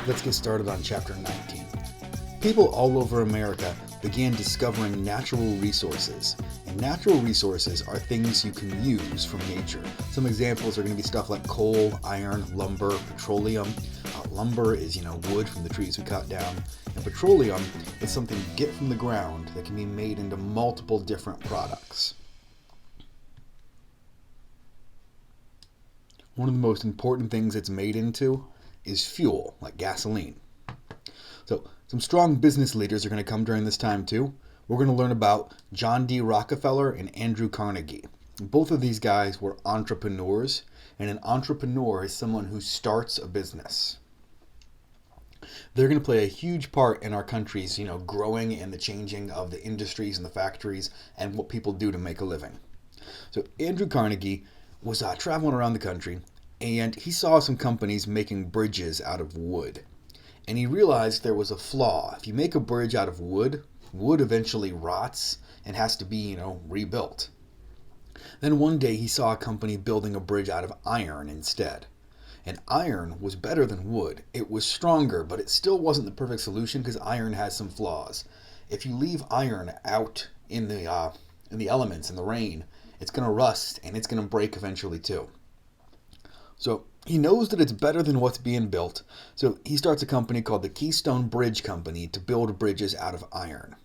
Let's get started on chapter 19. People all over America began discovering natural resources. And natural resources are things you can use from nature. Some examples are going to be stuff like coal, iron, lumber, petroleum. Lumber is, wood from the trees we cut down. And petroleum is something you get from the ground that can be made into multiple different products. One of the most important things it's made into is fuel, like gasoline. So some strong business leaders are going to come during this time too. We're going to learn about John D. Rockefeller and Andrew Carnegie. Both of these guys were entrepreneurs, and an entrepreneur is someone who starts a business. They're going to play a huge part in our country's, growing and the changing of the industries and the factories and what people do to make a living. So Andrew Carnegie was traveling around the country, and he saw some companies making bridges out of wood. And he realized there was a flaw. If you make a bridge out of wood, wood eventually rots and has to be, rebuilt. Then one day he saw a company building a bridge out of iron instead. And iron was better than wood. It was stronger, but it still wasn't the perfect solution because iron has some flaws. If you leave iron out in the elements, in the rain, it's going to rust and it's going to break eventually too. So he knows that it's better than what's being built, so he starts a company called the Keystone Bridge Company to build bridges out of iron.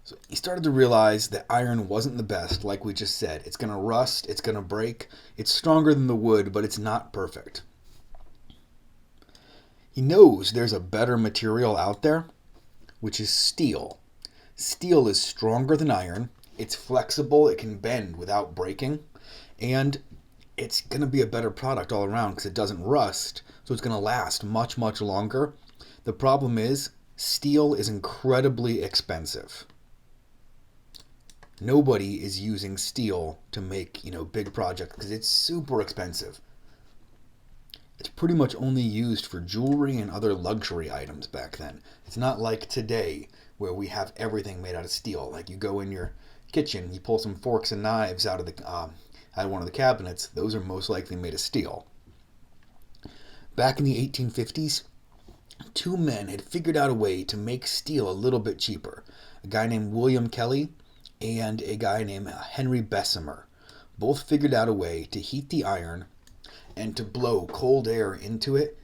So he started to realize that iron wasn't the best, like we just said. It's going to rust, it's going to break, it's stronger than the wood, but it's not perfect. He knows there's a better material out there, which is steel. Steel is stronger than iron, it's flexible, it can bend without breaking, and it's going to be a better product all around because it doesn't rust, so it's going to last much, much longer. The problem is, steel is incredibly expensive. Nobody is using steel to make, big projects because it's super expensive. It's pretty much only used for jewelry and other luxury items back then. It's not like today where we have everything made out of steel. Like you go in your kitchen, you pull some forks and knives out of one of the cabinets, those are most likely made of steel. Back in the 1850s, two men had figured out a way to make steel a little bit cheaper. A guy named William Kelly and a guy named Henry Bessemer. Both figured out a way to heat the iron and to blow cold air into it,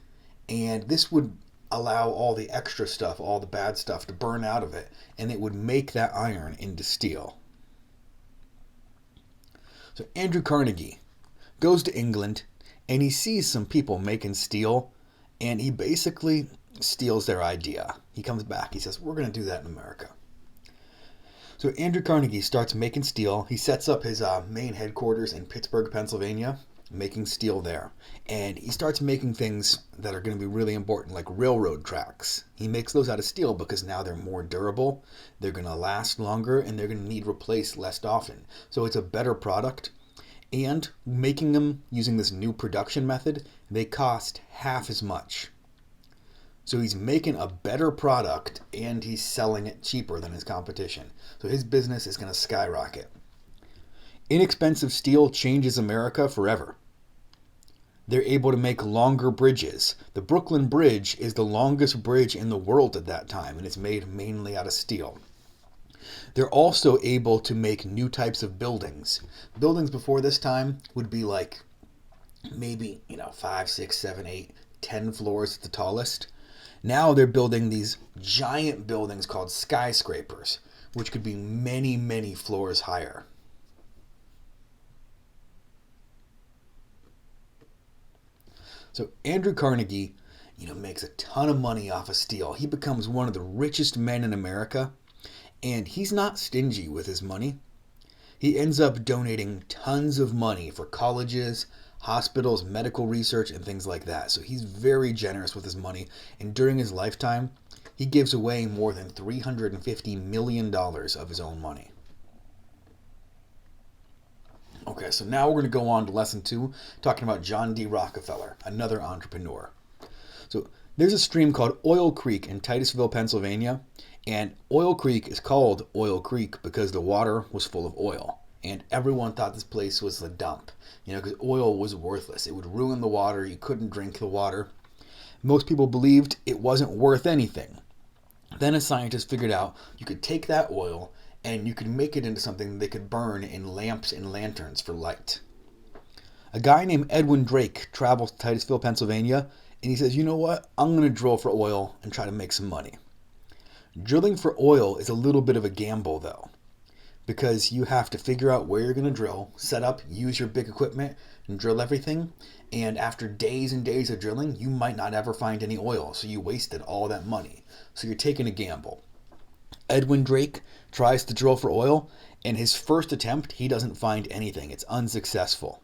and this would allow all the extra stuff, all the bad stuff to burn out of it, and it would make that iron into steel. So Andrew Carnegie goes to England and he sees some people making steel and he basically steals their idea. He comes back, he says, we're going to do that in America. So Andrew Carnegie starts making steel. He sets up his main headquarters in Pittsburgh, Pennsylvania, making steel there. And he starts making things that are going to be really important, like railroad tracks. He makes those out of steel because now they're more durable, they're going to last longer, and they're going to need replaced less often. So it's a better product. And making them using this new production method, they cost half as much. So he's making a better product and he's selling it cheaper than his competition. So his business is going to skyrocket. Inexpensive steel changes America forever. They're able to make longer bridges. The Brooklyn Bridge is the longest bridge in the world at that time, and it's made mainly out of steel. They're also able to make new types of buildings. Buildings before this time would be like maybe, 5, 6, 7, 8, 10 floors at the tallest. Now they're building these giant buildings called skyscrapers, which could be many, many floors higher. So Andrew Carnegie, makes a ton of money off of steel. He becomes one of the richest men in America, and he's not stingy with his money. He ends up donating tons of money for colleges, hospitals, medical research, and things like that. So he's very generous with his money, and during his lifetime, he gives away more than $350 million of his own money. Okay, so now we're going to go on to lesson 2, talking about John D. Rockefeller, another entrepreneur. So there's a stream called Oil Creek in Titusville, Pennsylvania, and Oil Creek is called Oil Creek because the water was full of oil, and everyone thought this place was a dump, because oil was worthless. It would ruin the water, you couldn't drink the water. Most people believed it wasn't worth anything. Then a scientist figured out you could take that oil and you could make it into something they could burn in lamps and lanterns for light. A guy named Edwin Drake travels to Titusville, Pennsylvania, and he says, you know what? I'm going to drill for oil and try to make some money. Drilling for oil is a little bit of a gamble, though, because you have to figure out where you're going to drill, set up, use your big equipment, and drill everything. And after days and days of drilling, you might not ever find any oil, so you wasted all that money. So you're taking a gamble. Edwin Drake tries to drill for oil, and his first attempt, he doesn't find anything. It's unsuccessful.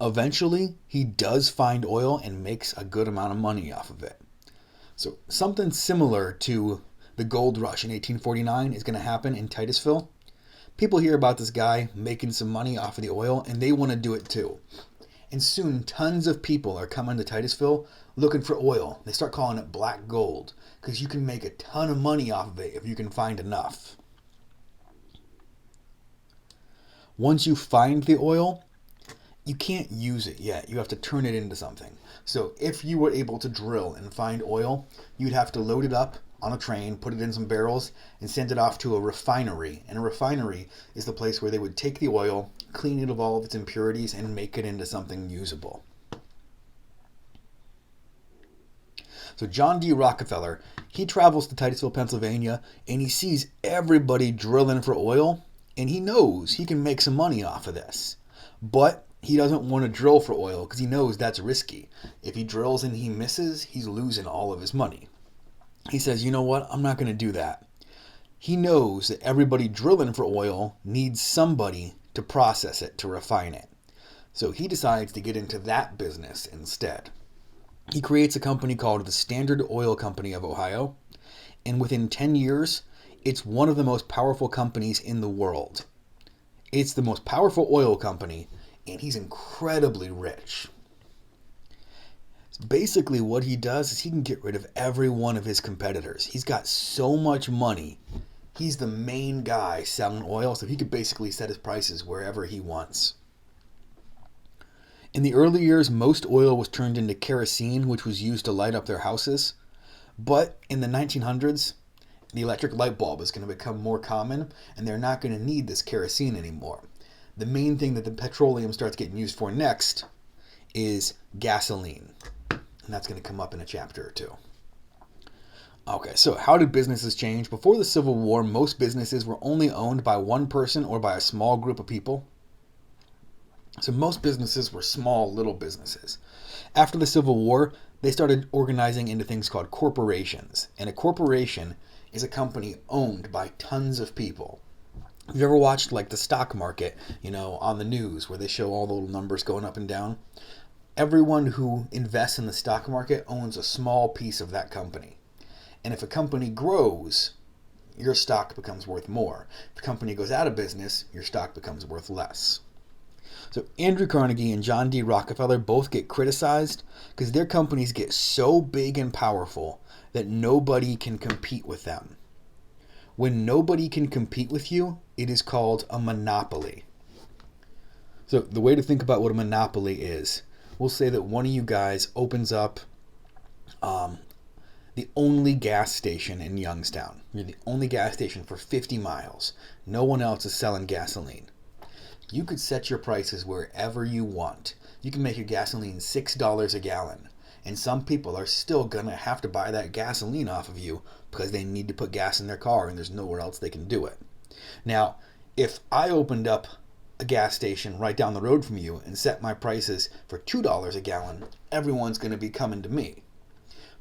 Eventually, he does find oil and makes a good amount of money off of it. So something similar to the gold rush in 1849 is going to happen in Titusville. People hear about this guy making some money off of the oil, and they want to do it too. And soon, tons of people are coming to Titusville looking for oil. They start calling it black gold because you can make a ton of money off of it if you can find enough. Once you find the oil, you can't use it yet. You have to turn it into something. So if you were able to drill and find oil, you'd have to load it up on a train, put it in some barrels, and send it off to a refinery. And a refinery is the place where they would take the oil, clean it of all of its impurities, and make it into something usable. So John D. Rockefeller, he travels to Titusville, Pennsylvania, and he sees everybody drilling for oil, and he knows he can make some money off of this. But he doesn't want to drill for oil because he knows that's risky. If he drills and he misses, he's losing all of his money. He says, you know what? I'm not going to do that. He knows that everybody drilling for oil needs somebody to process it, to refine it. So he decides to get into that business instead. He creates a company called the Standard Oil Company of Ohio, and within 10 years, it's one of the most powerful companies in the world. It's the most powerful oil company, and he's incredibly rich. Basically, what he does is he can get rid of every one of his competitors. He's got so much money. He's the main guy selling oil, so he could basically set his prices wherever he wants. In the early years, most oil was turned into kerosene, which was used to light up their houses. But in the 1900s, the electric light bulb is going to become more common, and they're not going to need this kerosene anymore. The main thing that the petroleum starts getting used for next is gasoline. And that's going to come up in a chapter or two. Okay, so how did businesses change? Before the Civil War, most businesses were only owned by one person or by a small group of people. So most businesses were small, little businesses. After the Civil War, they started organizing into things called corporations. And a corporation is a company owned by tons of people. Have you ever watched like the stock market, on the news where they show all the little numbers going up and down? Everyone who invests in the stock market owns a small piece of that company. And if a company grows, your stock becomes worth more. If the company goes out of business, your stock becomes worth less. So Andrew Carnegie and John D. Rockefeller both get criticized because their companies get so big and powerful that nobody can compete with them. When nobody can compete with you, it is called a monopoly. So the way to think about what a monopoly is, we'll say that one of you guys opens up the only gas station in Youngstown. You're the only gas station for 50 miles. No one else is selling gasoline. You could set your prices wherever you want. You can make your gasoline $6 a gallon. And some people are still going to have to buy that gasoline off of you because they need to put gas in their car and there's nowhere else they can do it. Now, if I opened up a gas station right down the road from you and set my prices for $2 a gallon, everyone's going to be coming to me.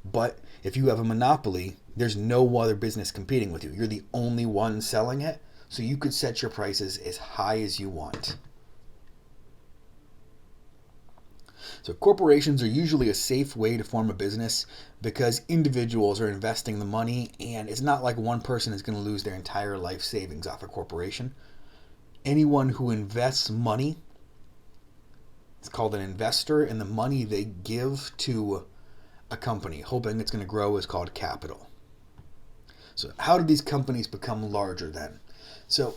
But if you have a monopoly, there's no other business competing with you. You're the only one selling it, so you could set your prices as high as you want. So corporations are usually a safe way to form a business because individuals are investing the money, and it's not like one person is going to lose their entire life savings off a corporation. Anyone who invests money is called an investor, and the money they give to a company, hoping it's going to grow, is called capital. So how did these companies become larger then? So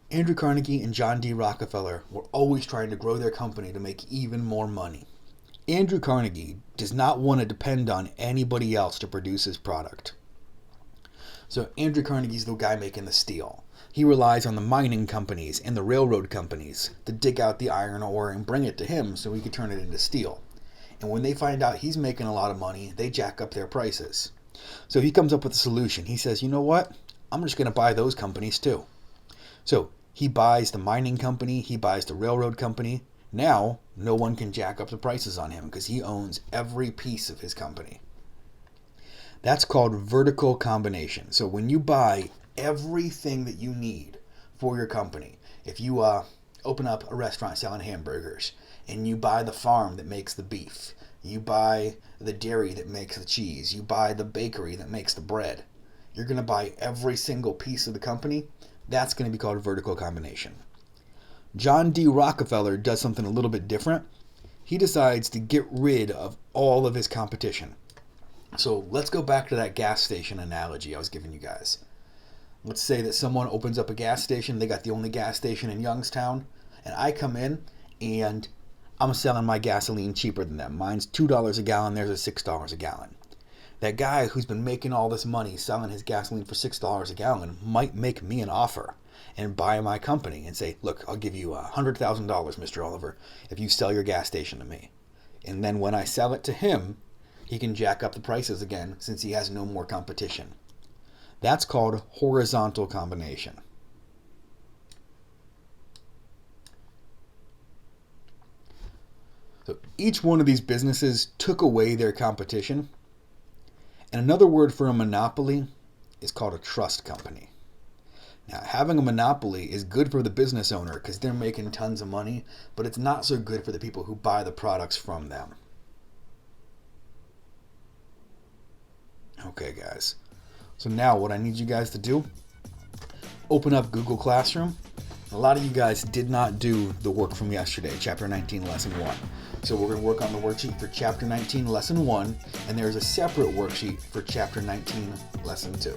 Andrew Carnegie and John D. Rockefeller were always trying to grow their company to make even more money. Andrew Carnegie does not want to depend on anybody else to produce his product. So Andrew Carnegie's the guy making the steel. He relies on the mining companies and the railroad companies to dig out the iron ore and bring it to him so he can turn it into steel. And when they find out he's making a lot of money, they jack up their prices. So he comes up with a solution. He says, you know what? I'm just going to buy those companies too. So he buys the mining company, he buys the railroad company. Now, no one can jack up the prices on him because he owns every piece of his company. That's called vertical combination. So when you buy everything that you need for your company, if you open up a restaurant selling hamburgers and you buy the farm that makes the beef, you buy the dairy that makes the cheese, you buy the bakery that makes the bread, you're going to buy every single piece of the company. That's going to be called vertical combination. John D. Rockefeller does something a little bit different. He decides to get rid of all of his competition. So let's go back to that gas station analogy I was giving you guys. Let's say that someone opens up a gas station. They got the only gas station in Youngstown. And I come in and I'm selling my gasoline cheaper than them. Mine's $2 a gallon. Theirs is $6 a gallon. That guy who's been making all this money selling his gasoline for $6 a gallon might make me an offer and buy my company and say, look, I'll give you $100,000, Mr. Oliver, if you sell your gas station to me. And then when I sell it to him, he can jack up the prices again since he has no more competition. That's called horizontal combination. So each one of these businesses took away their competition. And another word for a monopoly is called a trust company. Now, having a monopoly is good for the business owner because they're making tons of money, but it's not so good for the people who buy the products from them. Okay, guys. So now what I need you guys to do, open up Google Classroom. A lot of you guys did not do the work from yesterday, Chapter 19, Lesson 1. So we're going to work on the worksheet for Chapter 19, Lesson 1, and there's a separate worksheet for Chapter 19, Lesson 2.